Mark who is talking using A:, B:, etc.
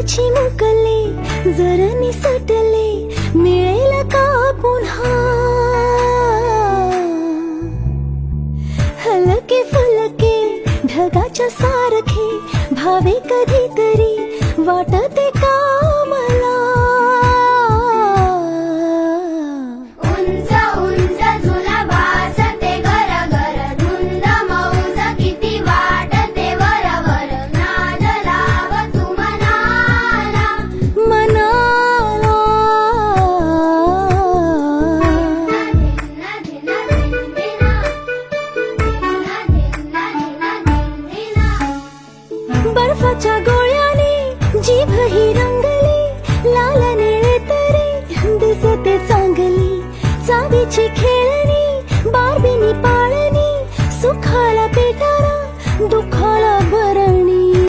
A: चिमुकले जर निसटले मिळेल का पुन्हा हलके फुलके ढगाच्या सारखे भावे कधीतरी वाटते का मला
B: उंच उंच झुला भासते घर घर धुंद मौज किती वाटते वर वर नाद लाव तू मनाला
A: मनाला
B: धिन्ना धिन्ना धिन्ना धिन्ना धिन्ना धिन्ना
A: बर्फाच्या गोळ्याने जीभ ही रंगली लाल निळे तरी दिसते चांगली चावीची खेळ